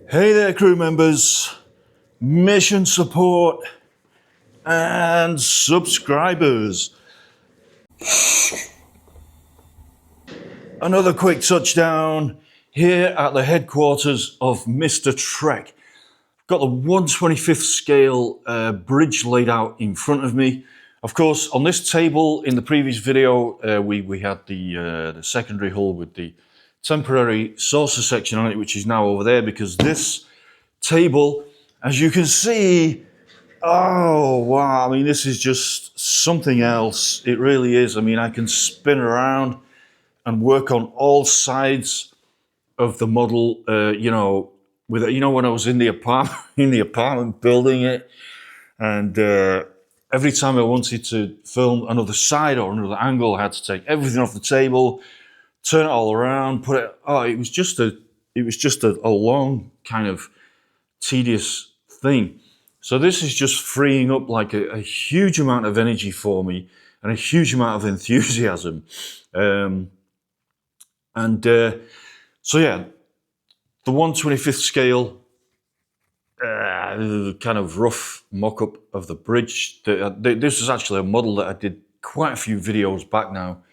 Hey there, crew members, mission support, and subscribers. Another quick touchdown here at the headquarters of Mr. Trek. Got the 1/25th scale bridge laid out in front of me. Of course, on this table in the previous video, we had the secondary hull with the temporary saucer section on it, which is now over there because this table, as you can see, oh wow, I mean, this is just something else. It really is. I mean, I can spin around and work on all sides of the model, with it. When I was in the apartment building it, and every time I wanted to film another side or another angle, I had to take everything off the table, turn it all around, put it. Oh, it was just a long kind of tedious thing. So this is just freeing up like a huge amount of energy for me and a huge amount of enthusiasm. So yeah, the 1/25th scale, kind of rough mock-up of the bridge. This is actually a model that I did quite a few videos back now,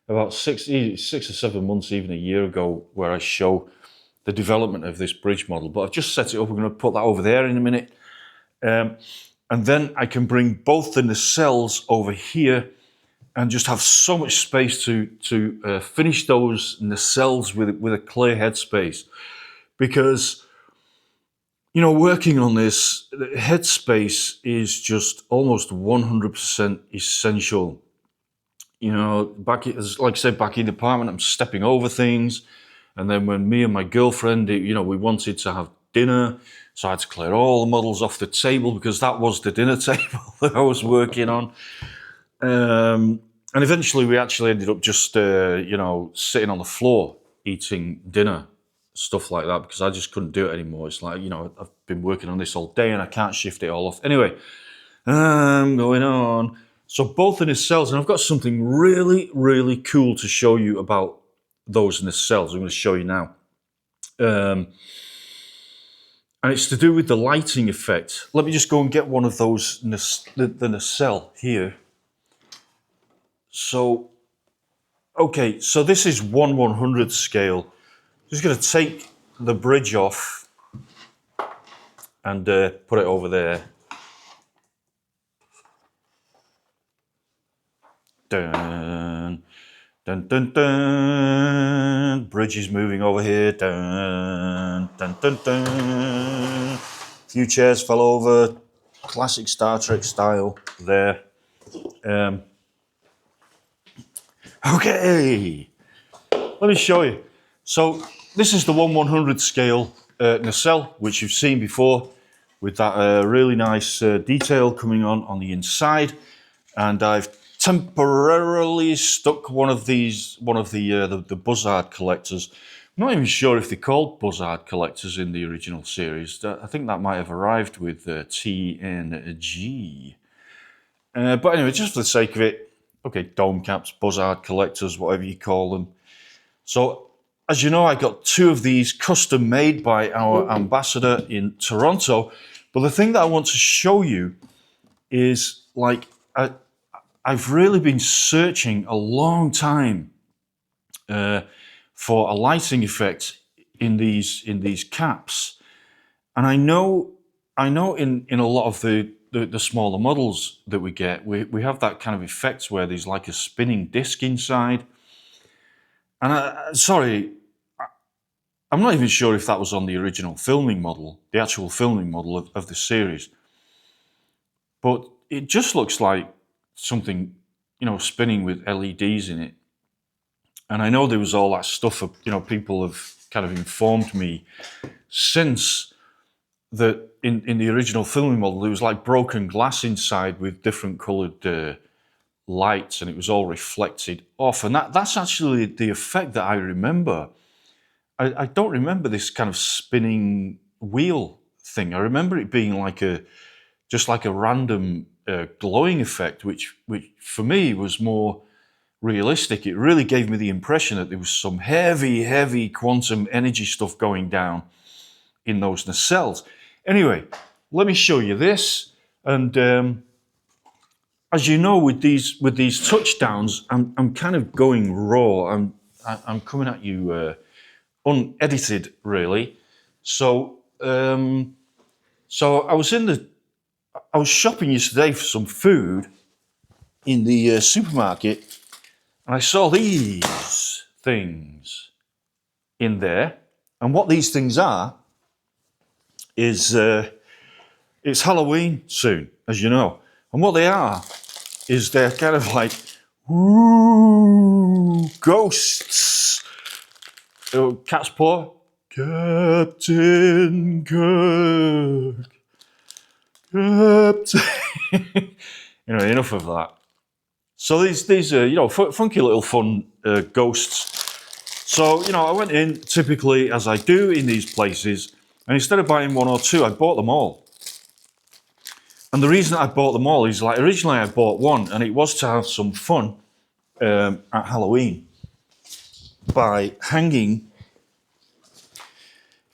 about 6 or 7 months, even a year ago, where I show the development of this bridge model. But I've just set it up. I'm going to put that over there in a minute. And then I can bring both the nacelles over here and just have so much space to finish those nacelles with a clear headspace. Because, working on this, headspace is just almost 100% essential. Like I said, back in the apartment, I'm stepping over things. And then when me and my girlfriend, we wanted to have dinner, so I had to clear all the models off the table because that was the dinner table that I was working on. And eventually we actually ended up just, sitting on the floor eating dinner, stuff like that, because I just couldn't do it anymore. It's like, I've been working on this all day and I can't shift it all off. Anyway, going on. So both the nacelles, and I've got something really, really cool to show you about those nacelles. I'm going to show you now. And it's to do with the lighting effect. Let me just go and get one of those, the nacelle here. So, okay, so this is 1/100th scale. Just going to take the bridge off and put it over there. Dun, dun, dun, dun. Bridge is moving over here. Dun, dun, dun, dun. Few chairs fell over. Classic Star Trek style there. Okay, let me show you. So this is the 1/100th scale nacelle, which you've seen before, with that really nice detail coming on the inside. And I've temporarily stuck one of the Buzzard collectors. I'm not even sure if they're called Buzzard collectors in the original series. I think that might have arrived with TNG. But anyway, just for the sake of it, okay, dome caps, Buzzard collectors, whatever you call them. So, as you know, I got 2 of these custom made by our ambassador in Toronto. But the thing that I want to show you is, like, I've really been searching a long time for a lighting effect in these caps, and I know in a lot of the smaller models that we get, we have that kind of effect where there's like a spinning disc inside. And I'm not even sure if that was on the original filming model, the actual filming model of the series, but it just looks like something, spinning with LEDs in it. And I know there was all that stuff, people have kind of informed me since that in the original filming model, there was like broken glass inside with different coloured lights, and it was all reflected off. And that's actually the effect that I remember. I don't remember this kind of spinning wheel thing. I remember it being just like a random glowing effect, which for me was more realistic. It really gave me the impression that there was some heavy quantum energy stuff going down in those nacelles. Anyway, let me show you this. And as you know, with these touchdowns, I'm kind of going raw. I'm coming at you unedited, really. So so I was shopping yesterday for some food in the supermarket, and I saw these things in there. And what these things are is it's Halloween soon, as you know. And what they are is they're kind of like woo, ghosts. Oh, cat's paw. Captain Kirk. Captain. Enough of that. So these are, funky little fun ghosts. So, I went in typically, as I do in these places, and instead of buying one or two, I bought them all. And the reason I bought them all is, like, originally I bought one, and it was to have some fun at Halloween by hanging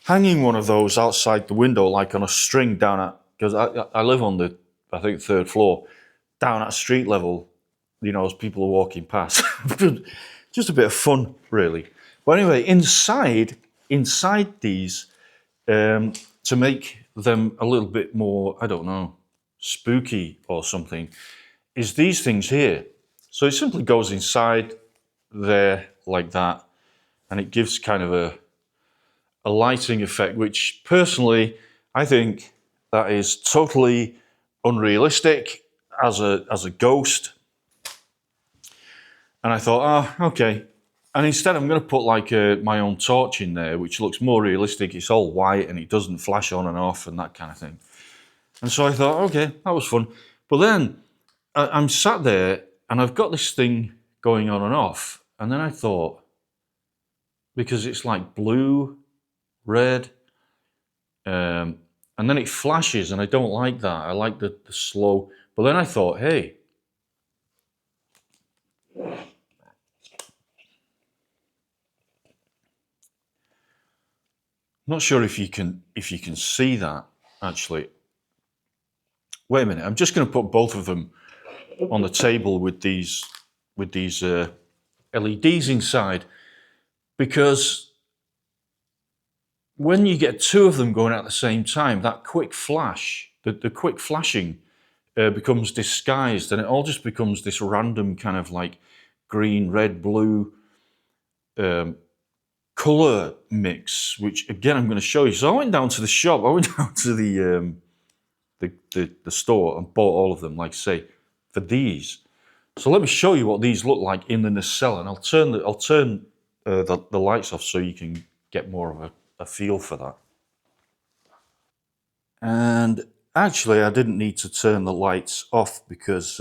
one of those outside the window, like on a string down at, because I live on the, I think, third floor, down at street level, as people are walking past. Just a bit of fun, really. But anyway, inside these, to make them a little bit more, I don't know, spooky or something, is these things here. So it simply goes inside there like that, and it gives kind of a lighting effect, which personally I think that is totally unrealistic as a ghost. And I thought, okay. And instead I'm going to put like my own torch in there, which looks more realistic. It's all white and it doesn't flash on and off and that kind of thing. And so I thought, okay, that was fun. But then I'm sat there and I've got this thing going on and off. And then I thought, because it's like blue, red, and then it flashes, and I don't like that. I like the slow. But then I thought, hey, not sure if you can see that actually. Wait a minute. I'm just going to put both of them on the table with these LEDs inside, because when you get two of them going at the same time, that quick flash, the quick flashing becomes disguised, and it all just becomes this random kind of like green, red, blue color mix, which again I'm going to show you. So I went down to the shop, I went down to the store and bought all of them, like say, for these. So let me show you what these look like in the nacelle, and I'll turn the lights off so you can get more of a feel for that. And actually I didn't need to turn the lights off because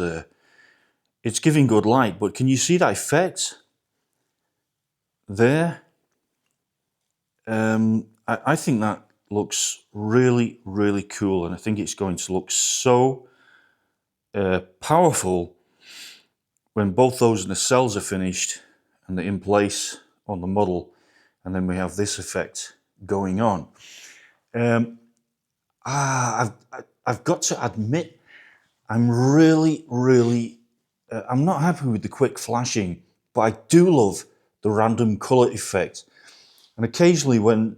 it's giving good light, but can you see that effect there? I think that looks really, really cool, and I think it's going to look so powerful when both those nacelles are finished and they're in place on the model, and then we have this effect going on. I've got to admit, I'm really, really, I'm not happy with the quick flashing, but I do love the random color effect. And occasionally when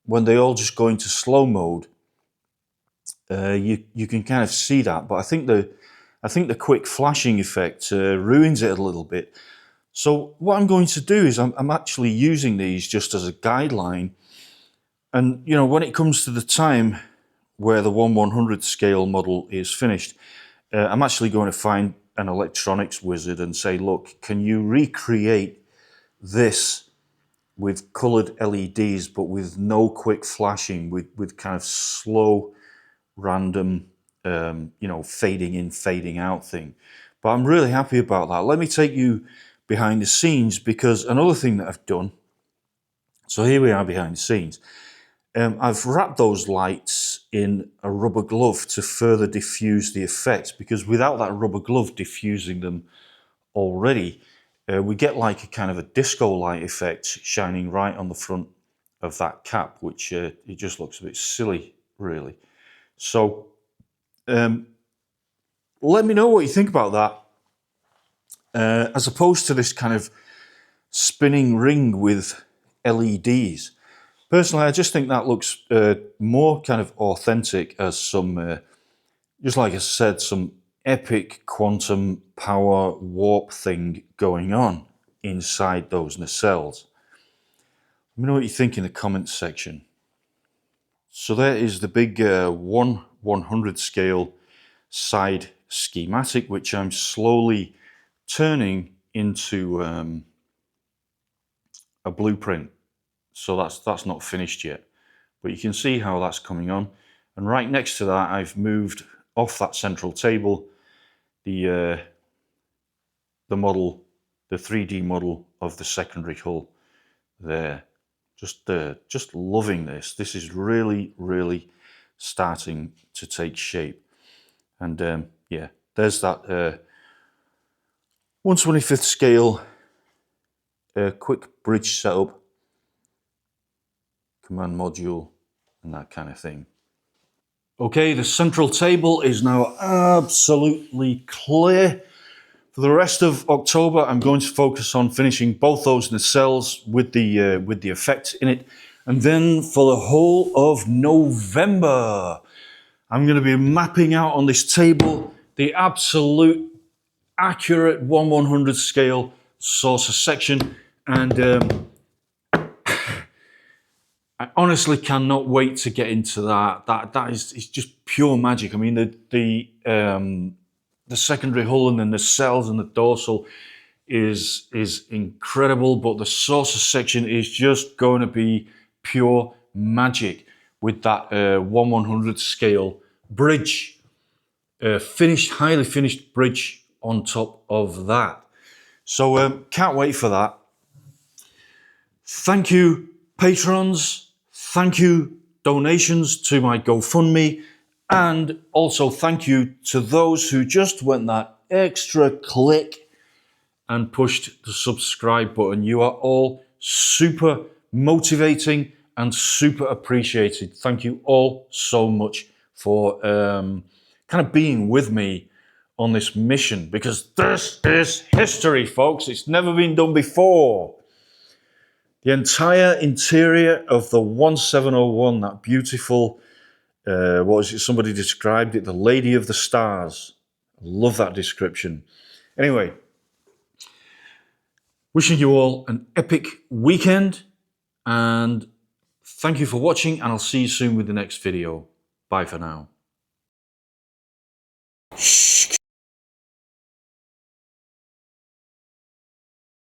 they all just go into slow mode, you can kind of see that. But I think the quick flashing effect ruins it a little bit. So what I'm going to do is I'm actually using these just as a guideline. And when it comes to the time where the 1/100 scale model is finished, I'm actually going to find an electronics wizard and say, look, can you recreate this with colored LEDs, but with no quick flashing, with kind of slow, random, fading in, fading out thing. But I'm really happy about that. Let me take you behind the scenes, because another thing that I've done, so here we are behind the scenes. I've wrapped those lights in a rubber glove to further diffuse the effects, because without that rubber glove diffusing them already, we get like a kind of a disco light effect shining right on the front of that cap, which it just looks a bit silly, really. So let me know what you think about that, as opposed to this kind of spinning ring with LEDs. Personally, I just think that looks more kind of authentic as some, just like I said, some epic quantum power warp thing going on inside those nacelles. Let me know what you think in the comments section. So there is the big 1/100 scale side schematic, which I'm slowly turning into a blueprint. So that's not finished yet, but you can see how that's coming on. And right next to that, I've moved off that central table the model, the 3D model of the secondary hull there. Just loving this. This is really, really starting to take shape. And yeah, there's that 1/25th scale quick bridge setup, command module, and that kind of thing. Okay, the central table is now absolutely clear. For the rest of October, I'm going to focus on finishing both those nacelles with the effect in it. And then for the whole of November, I'm going to be mapping out on this table the absolute accurate 1/100 scale saucer section. And I honestly cannot wait to get into that. That is, it's just pure magic. I mean, the secondary hull and the nacelles and the dorsal is incredible, but the saucer section is just going to be pure magic with that 1/100 scale bridge, highly finished bridge on top of that. So can't wait for that. Thank you, patrons. Thank you, donations to my GoFundMe. And also thank you to those who just went that extra click and pushed the subscribe button. You are all super motivating and super appreciated. Thank you all so much for kind of being with me on this mission, because this is history, folks. It's never been done before. The entire interior of the 1701, that beautiful, what was it? Somebody described it, the Lady of the Stars. I love that description. Anyway, wishing you all an epic weekend, and thank you for watching, and I'll see you soon with the next video. Bye for now.